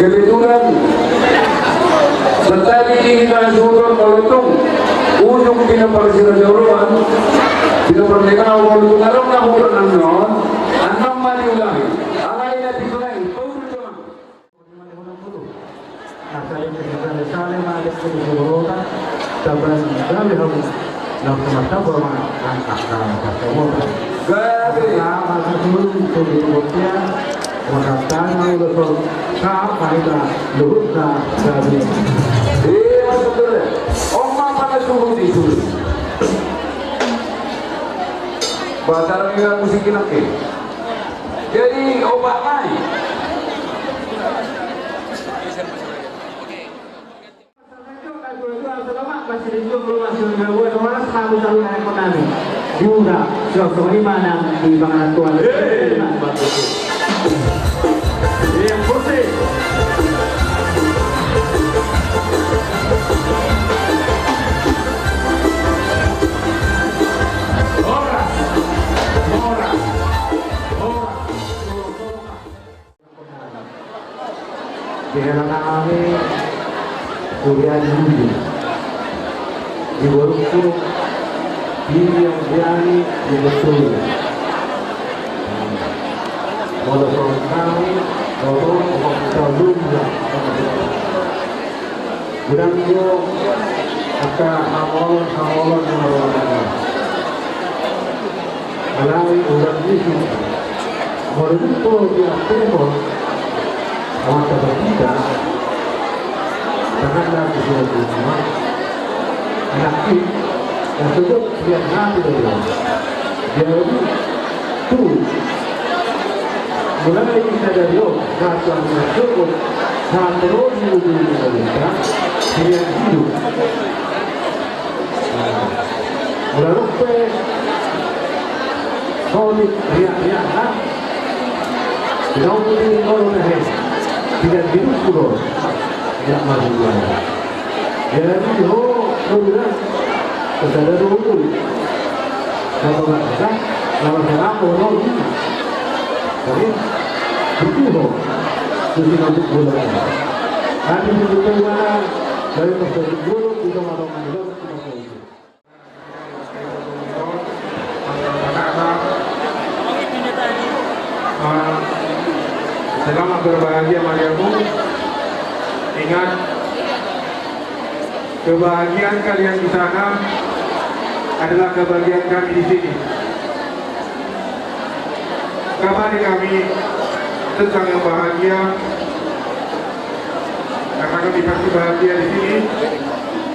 kebetulan tetapi kita sudah melotong ujung pinapalasira jauhan pinapernikahan walau tarong na hukuran non anong maniulay alay na tikulay Asalin kita saling malik keburukan taban kami harus lakukan bahwa angkat semua. Sama sebelum kemudian mengatakan mau betul sah pada luhutna dari. maksudnya omma pada suhu itu. Bahasa yang musik lagi. Jadi obat lain. Juga suatu mana di bangunan Tuhan. Yang putih. Di dalam kami kuliah di Budi di Borokku di yang berani di betul modal kami kalau selalu bulan itu akan awal melalui bulan ini modal itu dia tempo awak berbeda karena kita semua anak yang sedang lihat nanti dia jadi tuh mulai kita dari satu masuk satu menuju Indonesia dia hidup mulai solid riak lah tidak mungkin orang lain tidak hidup pula tidak masuk lagi jadi kemudian kepada dulu kalau nggak bisa kalau saya mau jadi betul jadi nanti bulan nanti betul mana dari perspektif dulu kita mau menjual kita mau itu selamat berbahagia Mariamu ingat kebahagiaan kalian di sana adalah kebahagiaan kami di sini. Kabari kami tentang yang bahagia karena kami pasti bahagia di sini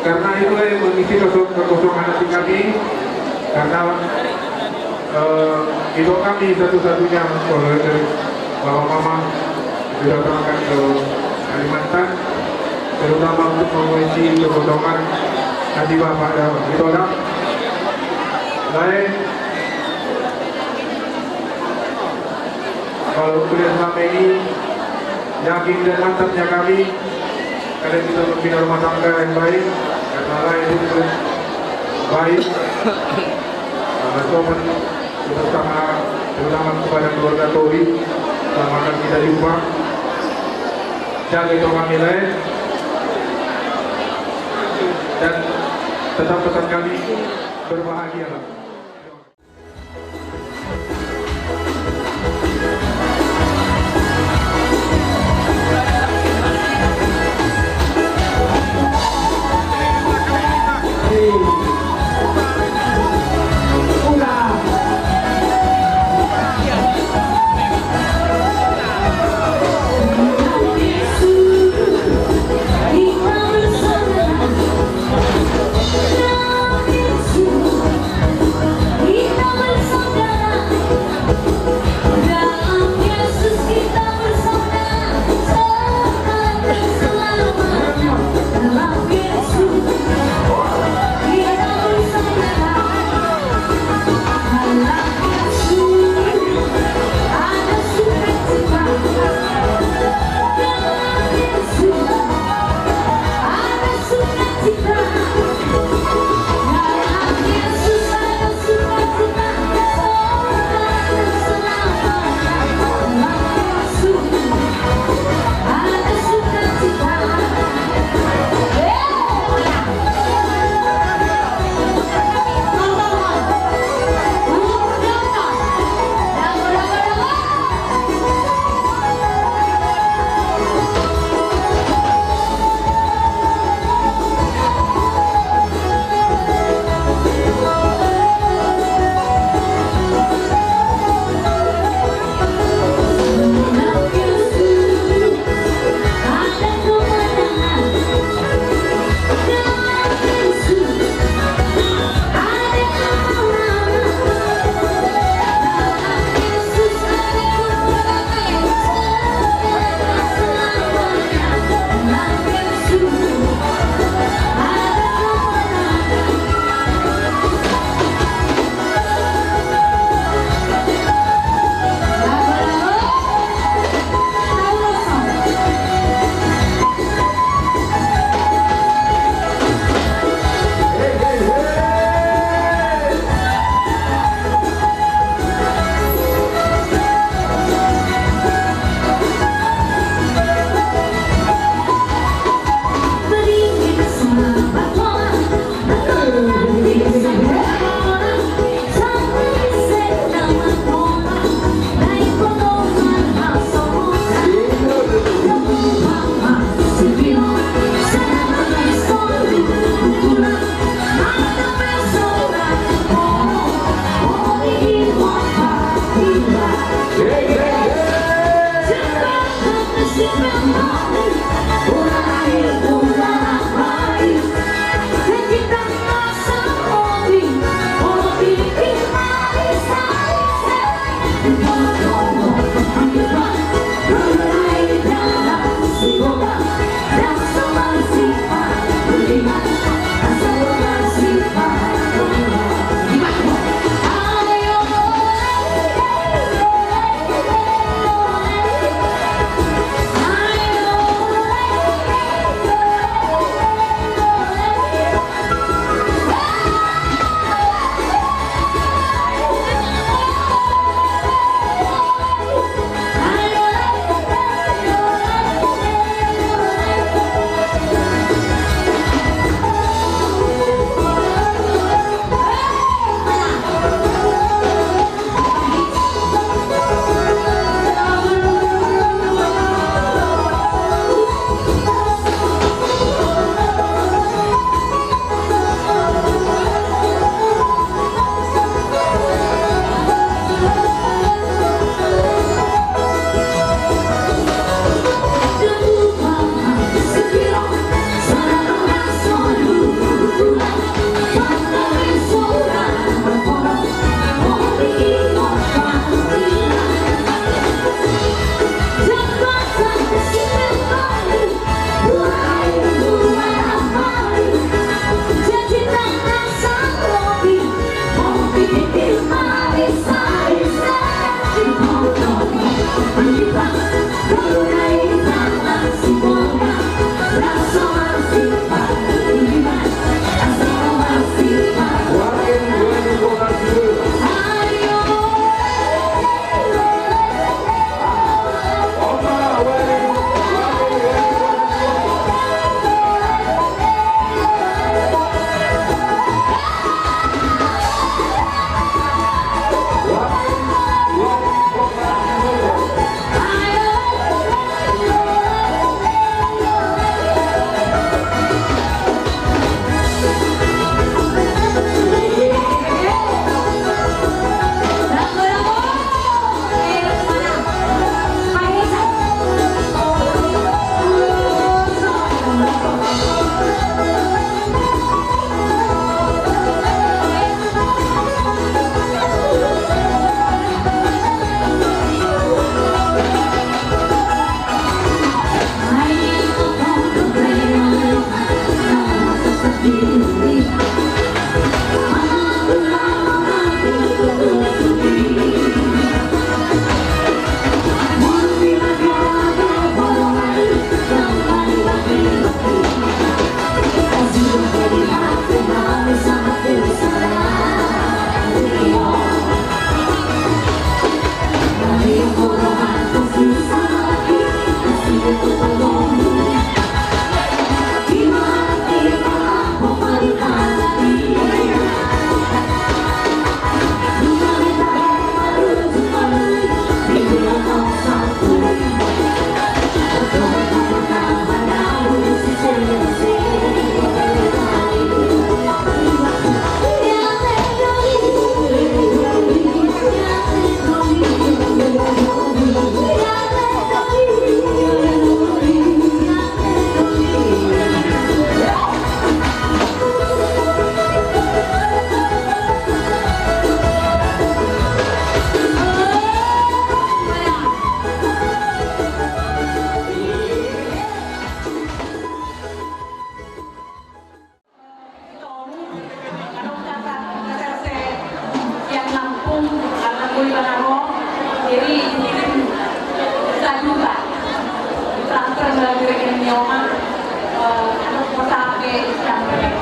karena itulah yang mengisi kekosongan hati kami karena hidup kami satu-satunya kalau dari bapak mama sudah berangkat ke Kalimantan terutama untuk mengisi kekosongan hati bapak dan itu orang lain. Kalau kalian selama ini yakin dan mantapnya kami kalian bisa membina rumah tangga yang baik karena lain itu baik sopan bersama terutama kepada keluarga Tori selama akan kita jumpa jaga itu kami lain dan tetap pesan kami berbahagialah.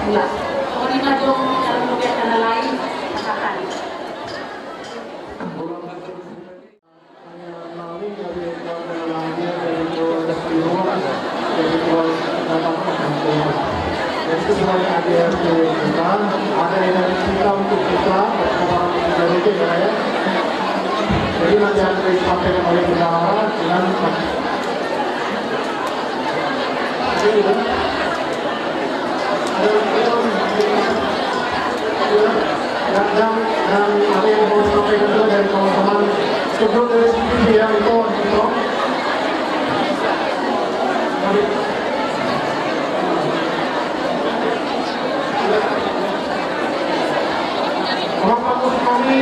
pula. So, di na yung kalumubyan ka na lain, nakakali. Itu semuanya ada kita, ada energi kita untuk kita, dari itu ya. Jadi nanti akan disampaikan oleh bendahara dengan dan ada yang mau sampaikan juga dari teman-teman sebelum dari sini ya itu. Orang bagus kami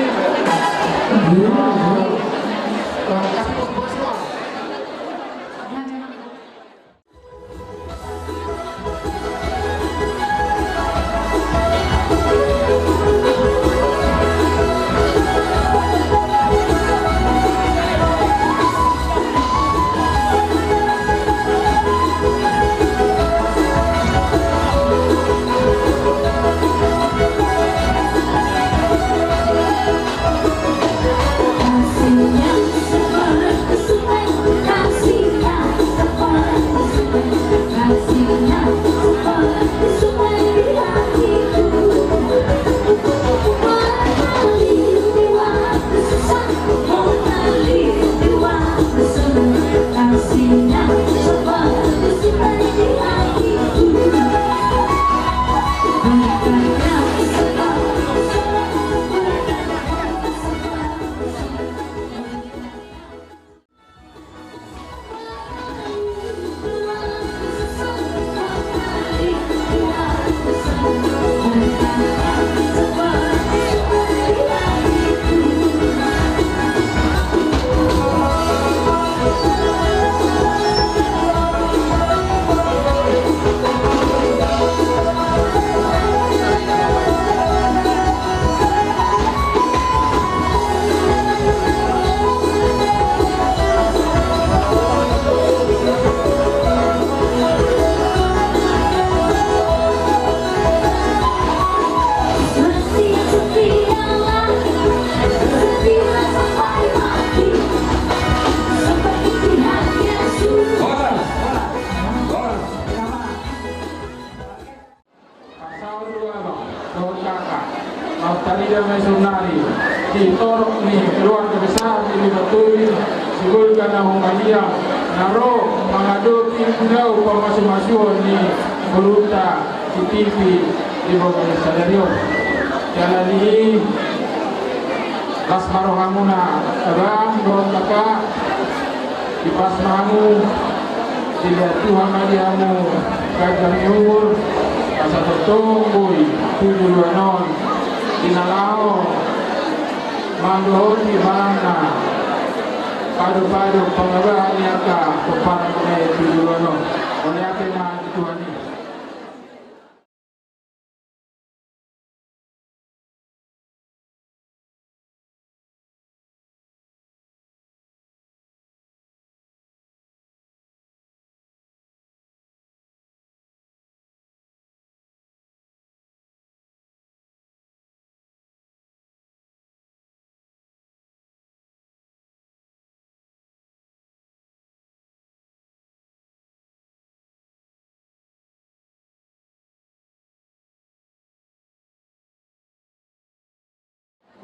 Talidah Mesunari di Torok ni keluarga besar ini betul sigulkan Humalia naro mengadu tinggal pemasuk-masuk ni beruta di TV di bawah stadion jalan ini Las Marohamuna terang doang kakak di pas mamu dilihat Tuhan Madiamu gajah nyur asa tertunggui 726 Inalao Mandohon di mana padu-padu pengabahan yang kepada mengenai tujuan oleh akhirnya Tuhan ini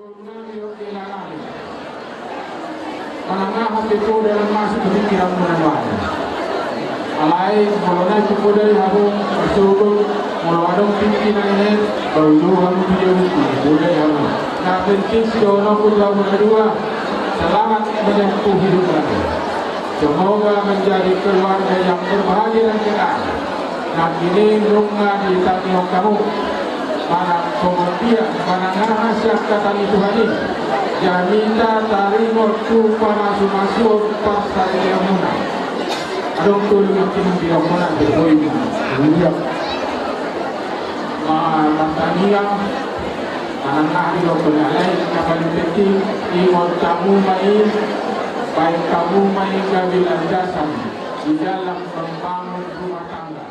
Manangah hati itu dalam masuk pikiran menawan. Alai mulai cukup dari harung bersuruh mulai ada pimpinan ini baru harus dia boleh harus. Nah penting si orang pulau kedua selamat menempuh hidup lagi. Semoga menjadi keluarga yang berbahagia dan kekal. Nah kini rumah di tanggung kamu. Para kemudian panangan kata Tuhan ini jamita tarimo tu masuk pasal yang mana adong tu mungkin dia mana berbohong dia matania panangan di lokal lain kapal penting imon kamu main baik kamu main gabil landasan di dalam membangun rumah tangga.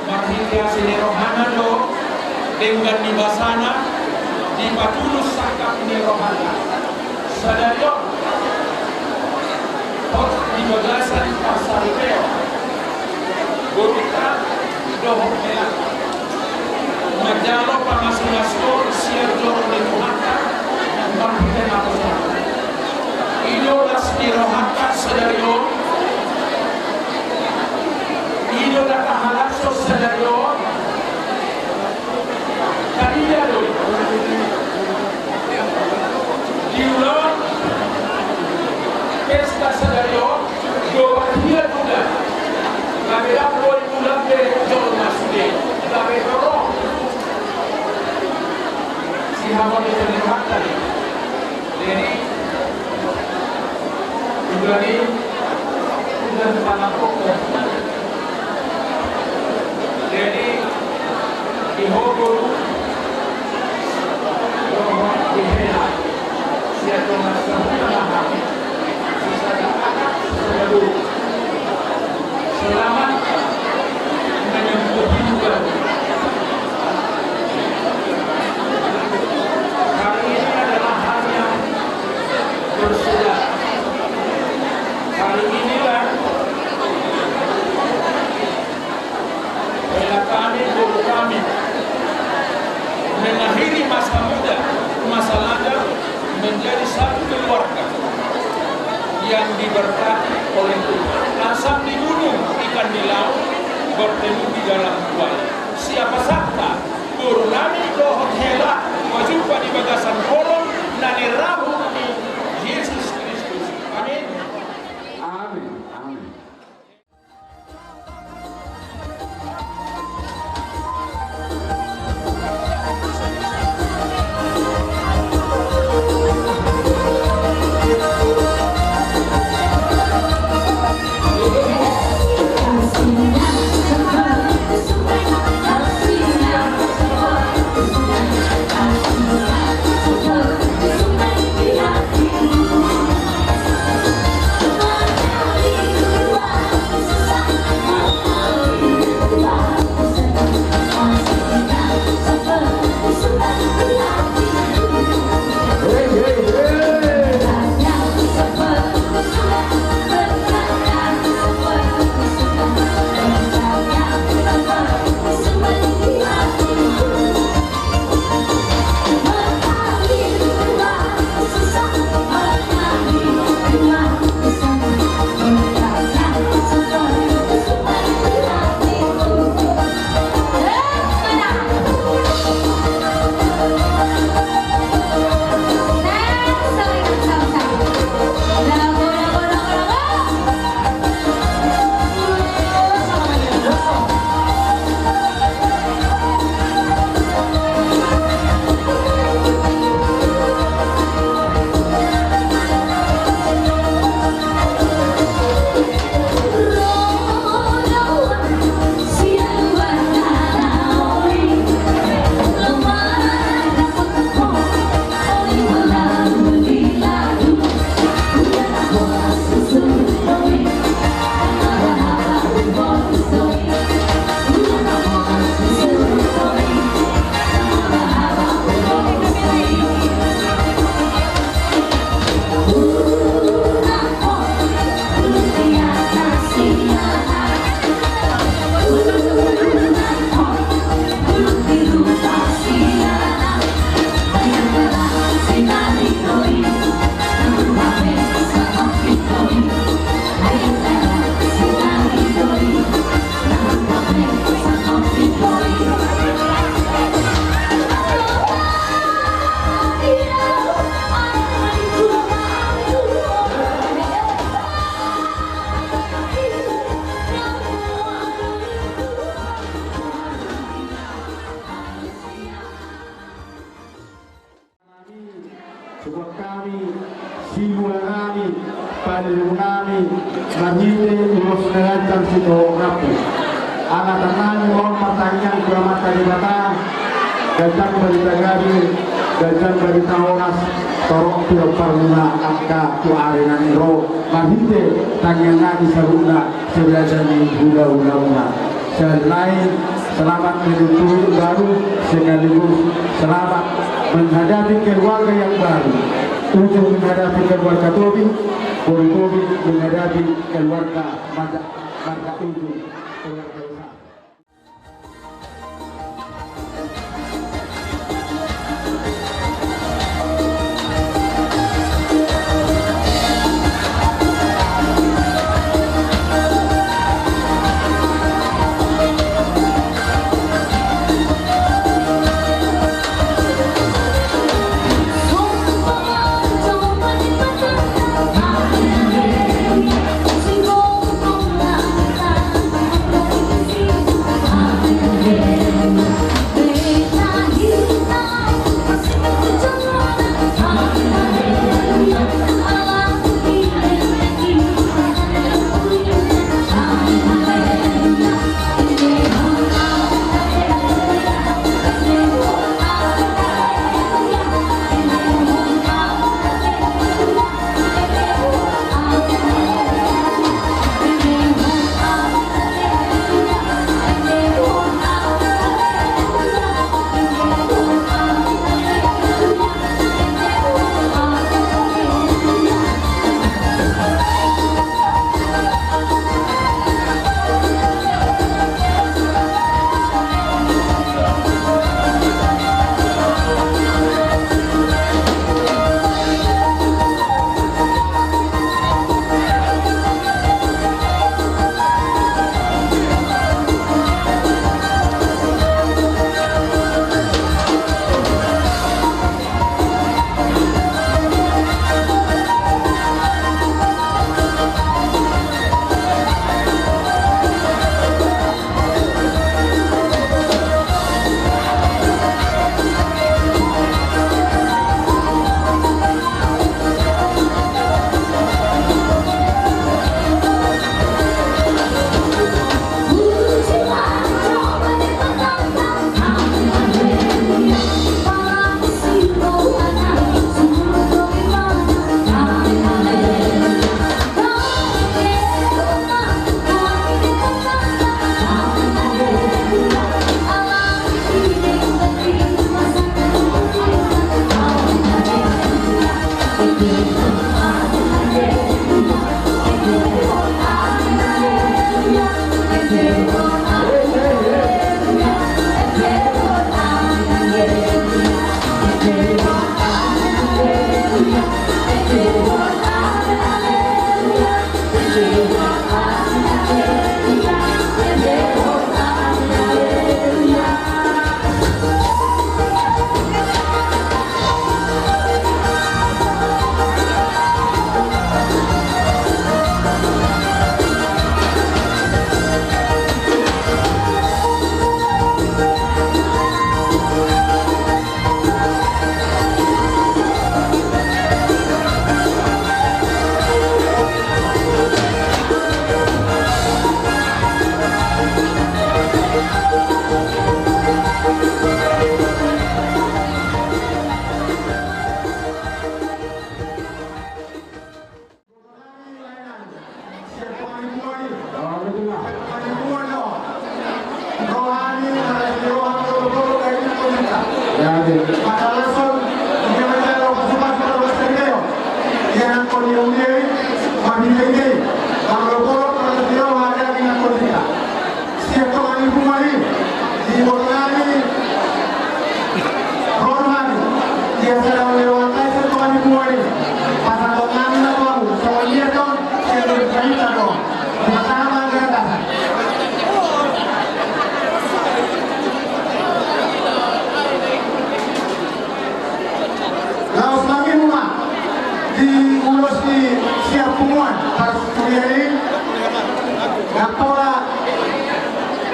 Marhilya sinirohana lo dengan nibasana di patulus sakap nirohana sadayo pot di bagasan pasar reo gurita dohok melak majalo pangasunastor siar joro nirohana marhilya naposana idolas nirohana sadayo Ilo na kahalaso sa layo, kaniya lo, diulong, pesta sa layo, doon tulang, kami apoy tulang de John Masude, kami dorong, si Hamon ito ni Maktali, Deni, tulang panapok ko, jadi dihubung dihela siapa masalah selamat menyambut juga hari ini adalah hari yang bersejarah. Hari inilah guru kami mengakhiri masa muda, masa ladang menjadi satu keluarga yang diberkati oleh Tuhan. Asam di gunung, ikan di laut, bertemu di dalam buaya. Siapa sangka guru kami dohot hela berjumpa di bagasan kolom nani rabu di Yesus Kristus. Amin. Amin. Amin. Kasihnya, sebab kami, simula kami, panilu kami, mahite urus nerancang sito rapi. Anak tanani orang pertanyaan keramata di mata, gajang berita gabi, gajang berita oras, torok pil parmuna angka tu arenan ro, mahite tangan nani saruna sebelajani hula-hula. Selain selamat menuju baru, sekaligus selamat menghadapi keluarga yang baru. Ujung menghadapi keluarga Tobi, Tobi menghadapi keluarga Marga Ujung, keluarga besar.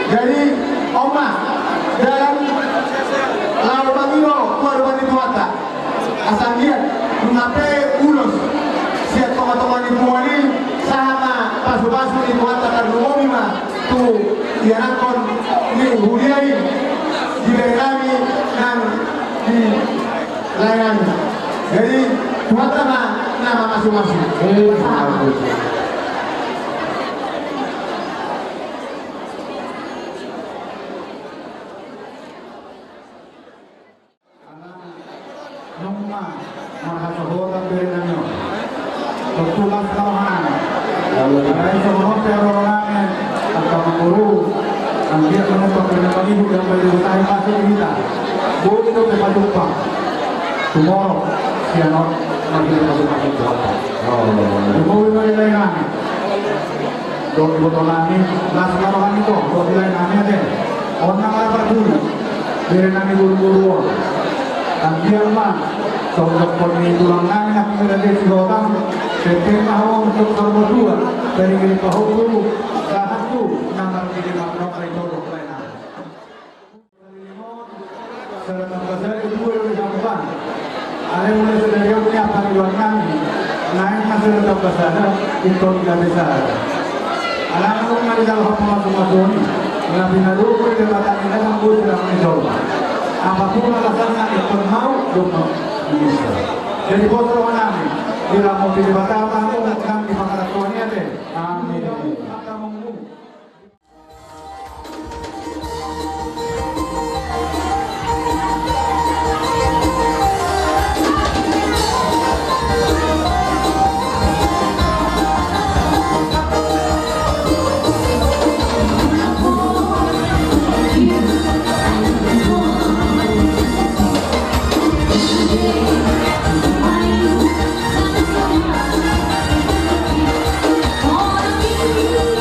Jadi Oma dan Lalu Bangino keluar dari Tuata asal dia ngape ulos siat tomat-tomat di buani sama pasu-pasu di buat takar lumoni mah tu diarakon ni huliai di kami nang di layanan. Jadi buat nama masing-masing. Nungma mahasahotan berenanyo tertulas kawahan ay sa mga perorangan at kamanguru ang dia menumpang pinapag-ibig ang pwede masuk kita buong ito may matumpang tomorrow siya not magiging buhatan umuwi mo nilay namin doon iboto namin nasa karohan ito doon nilay namin natin o na marapaguli dari namin guru-guru ang diyaman sa pagkakot ni tulang namin na pinagay si Rotang setiap tahun untuk berdua dari gini pahulu satu yang terjadi makna itu lain selama pasal itu boleh disampaikan ada mulai dari yang punya panggilan kami naik masuk ke pasal itu tidak bisa alam rumah di dalam masuk-masuk ini nabi nabi berkata kita mampu sudah mencoba apapun alasannya itu mau dong bisa jadi bosro kami bila mau pilih batal kamu akan di makanan tuannya deh amin akan mengumum Oh,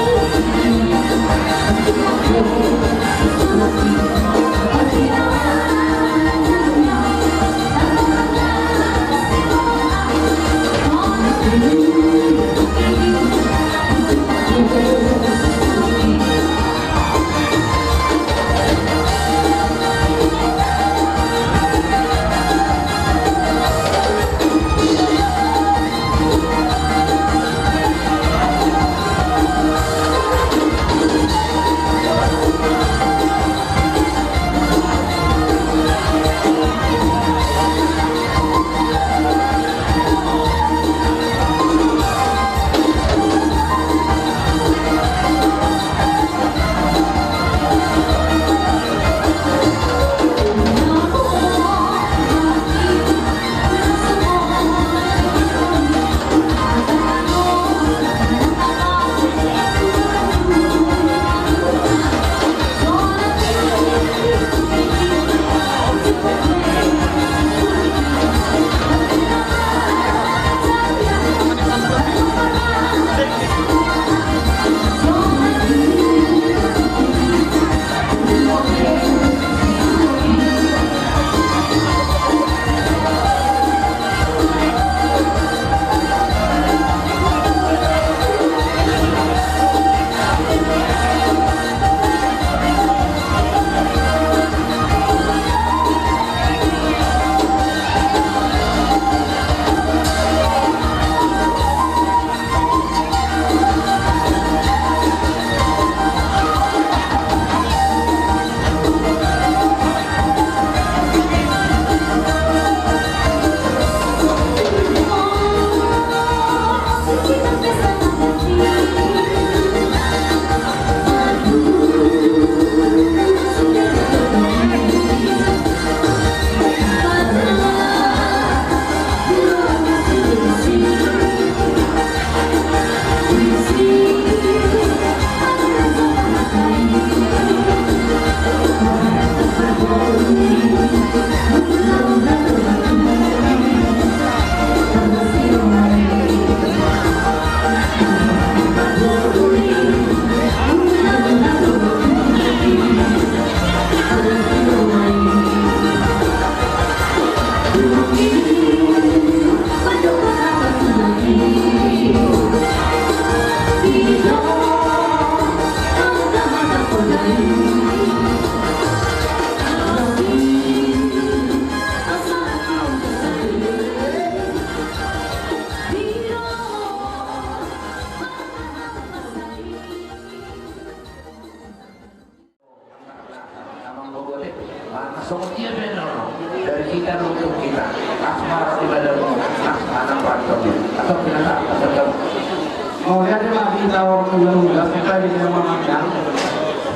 tahun 2012 kita di Jaman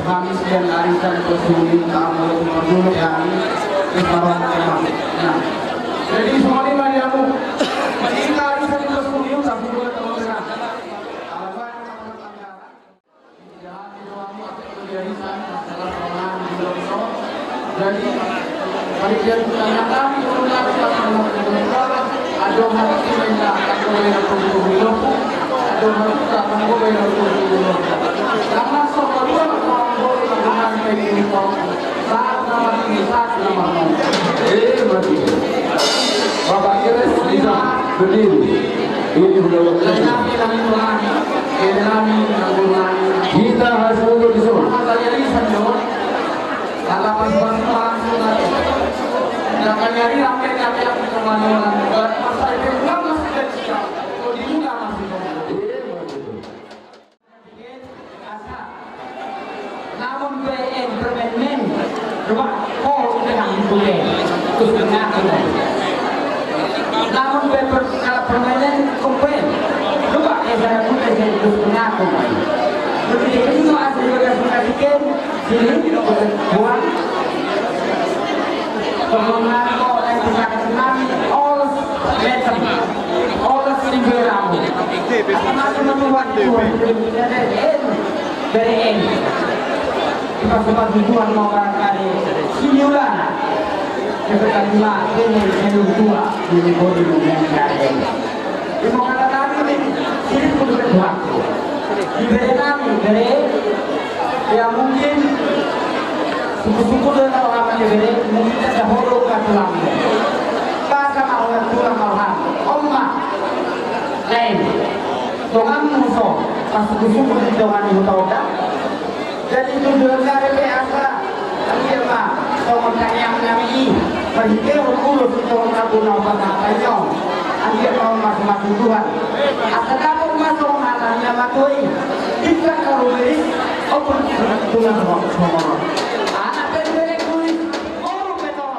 kami sekian arisan bersuni tamu dulu kami sekarang memang. Nah, jadi semua ini mari aku kita arisan bersuni tapi juga teman-teman. Apa yang teman-teman jangan diluangkan atau diarisan masalah orang di Lombok. Jadi mari kita tanyakan urutan teman-teman. Ada hal yang akan boleh berkumpul, ada hal yang akan boleh berkumpul. Karena semua orang boleh dengan ini saat nama ini saat nama mati. Bapak kira bisa berdiri. Ini sudah waktu. Kita harus mundur di sana. Jangan nyari rakyat-rakyat yang kemana-mana. Masa itu enggak masih jadi siap. Kalau di juga masih namun BN permen coba kau dengan boleh terus mengaku namun permen komplain coba saya boleh terus mengaku begitu itu asli kasihkan sini buat pengenalan kau yang tidak kami all letter all singgeramu apa membuat dari ini pas tujuan mau barangkali sinyulan seperti lima ini dua ini bodi yang kaya di mau kata kami ini perlu waktu diberi kami dari ya mungkin suku-suku dengan orang diberi mungkin ada holo katulang bahkan orang tulang orang omah lain dongan musuh pas suku-suku di dongan itu tahu dah. Jadi tujuan dari PSA dia mah tolong tanya kami pergi urus itu ngabuna patahnya dia mau masuk Tuhan asal kamu masuk matanya matui kita kalau beri open Tuhan semua anak beri kulit orang betul.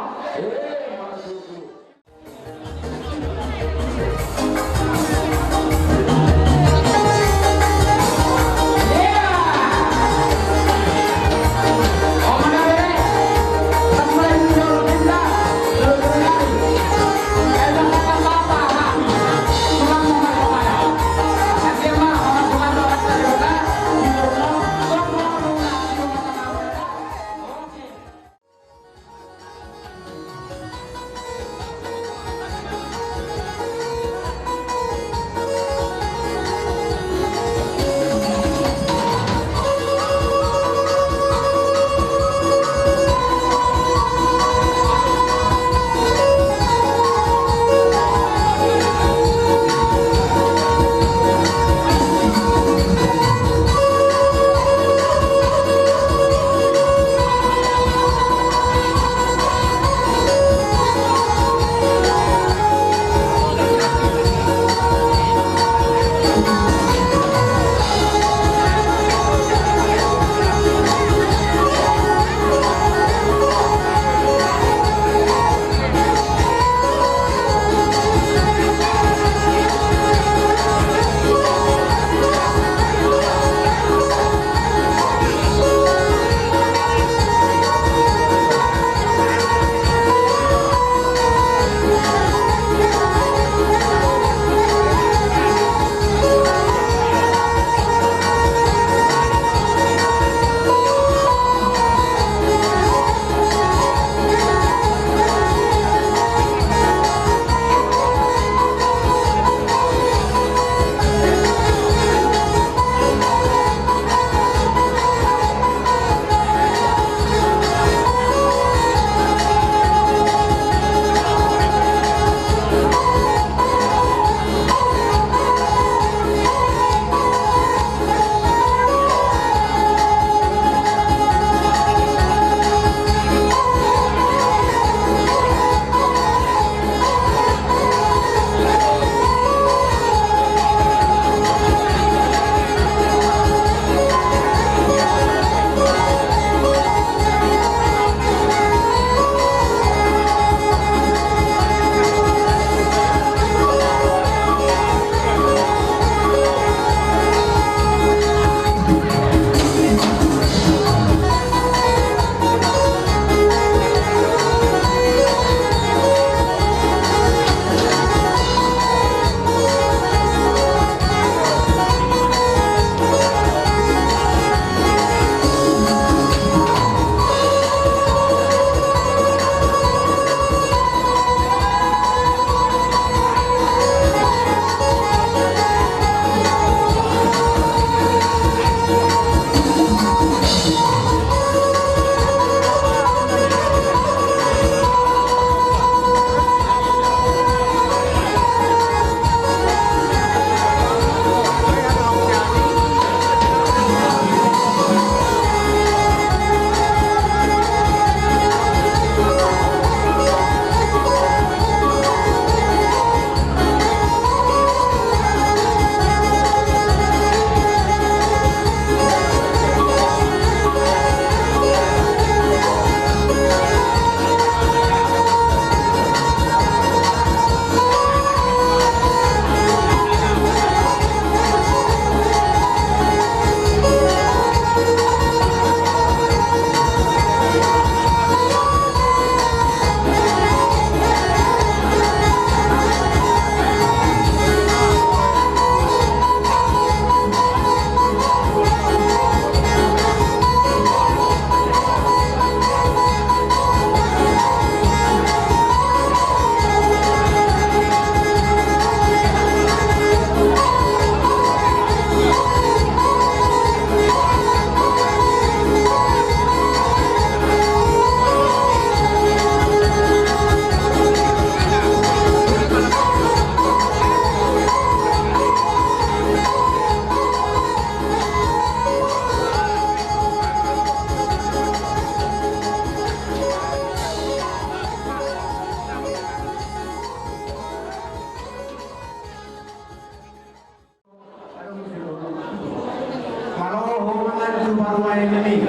main ini.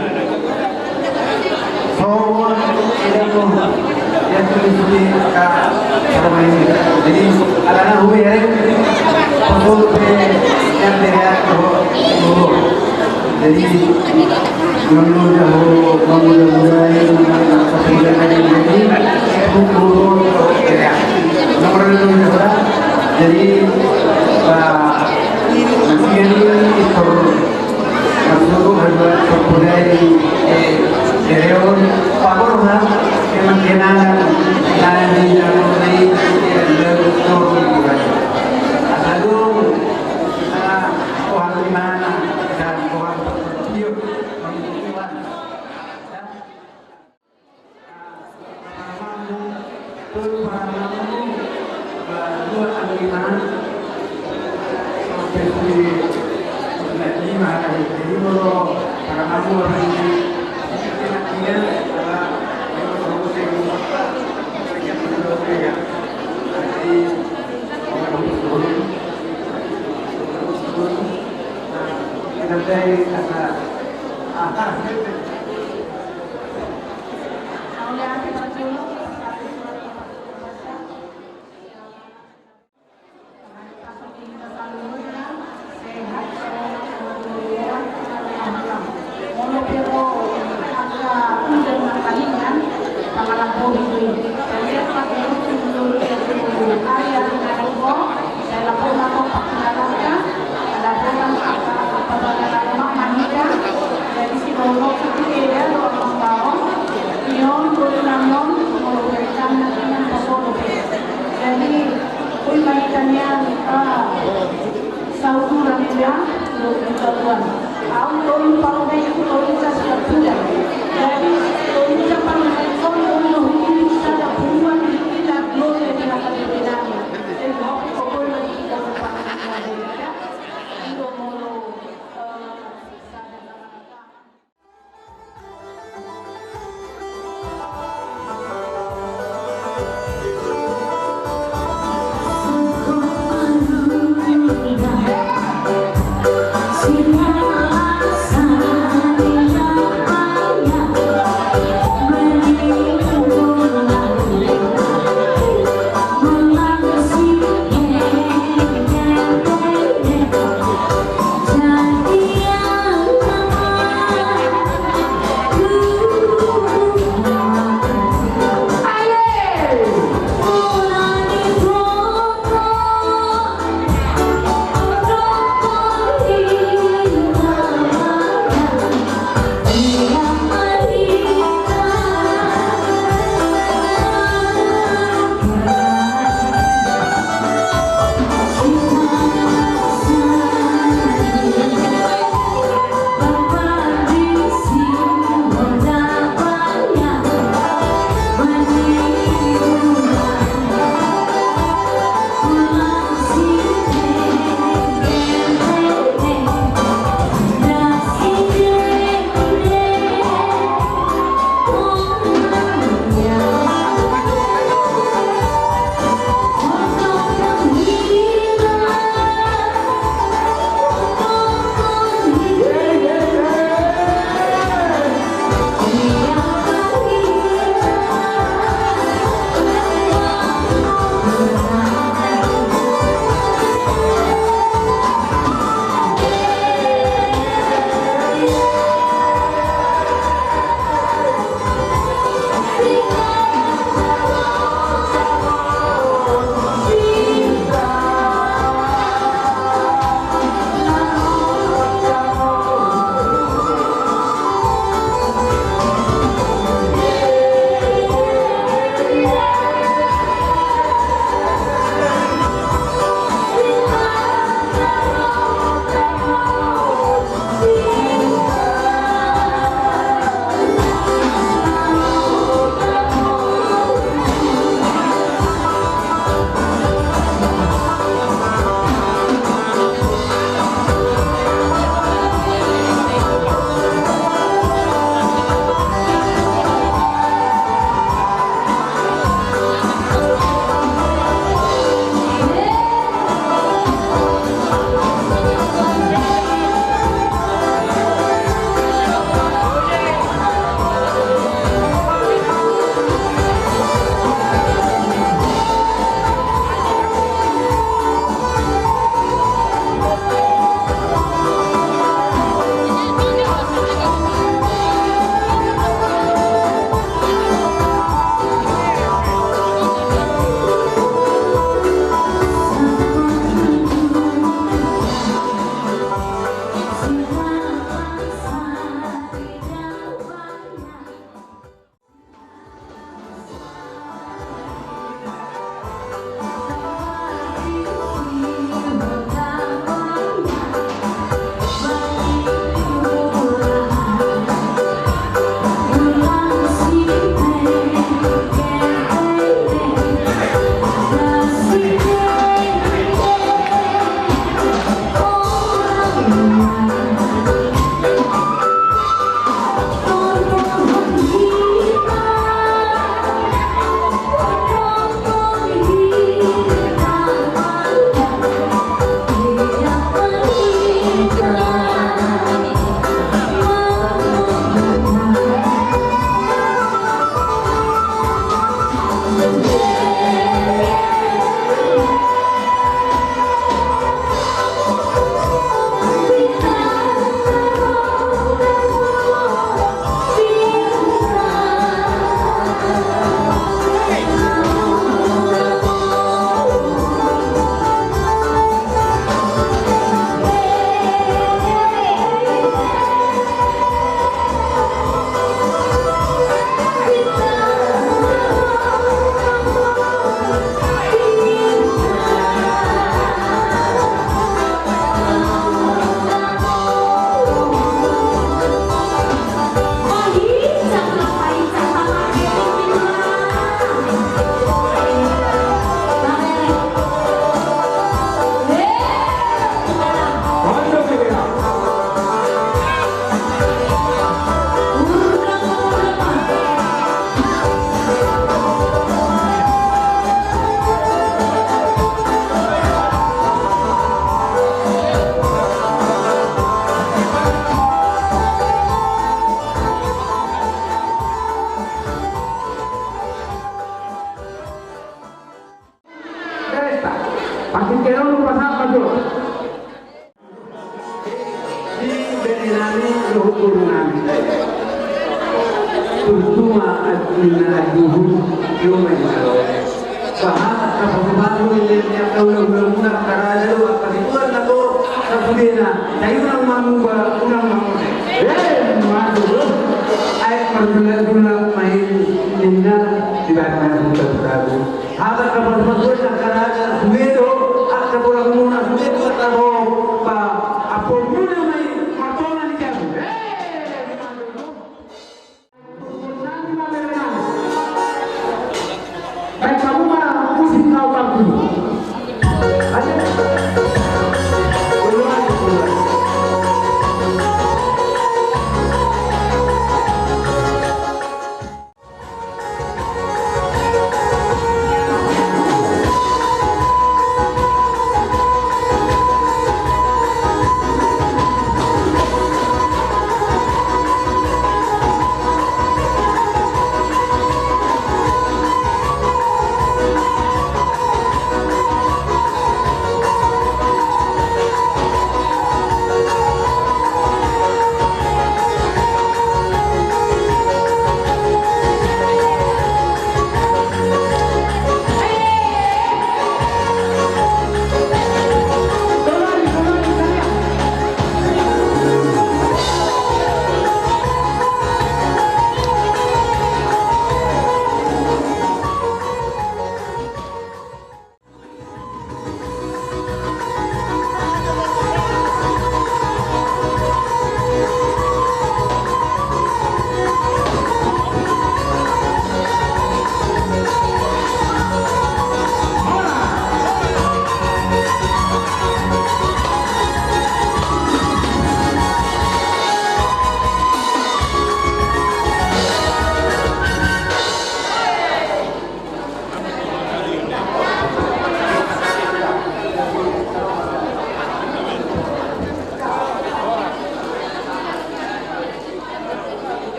So, ini pun yang tulis-tulis main ini. Jadi, anak-anak gue ya, untuk yang dilihat dulu. Jadi, mudah-mudahan kemudian ada ini nomor dulu jadi masih ini itu masuk harga budaya Dereon Pakorna yang mengenal dan yang mulai lalu pohon mana dan pohon hiu Sini masuk. Di Benilani hukum nabi. Terutama adina aduhum yomen kalau. Bahasa kapal-kapal yang ulang-ulang karena apa itu atau sebagainya. Saya ulang mangga. Masuk. Ayat perbulan main inna di bawah Prabu. Hata kapal-kapal yang karena sumedo atau pulang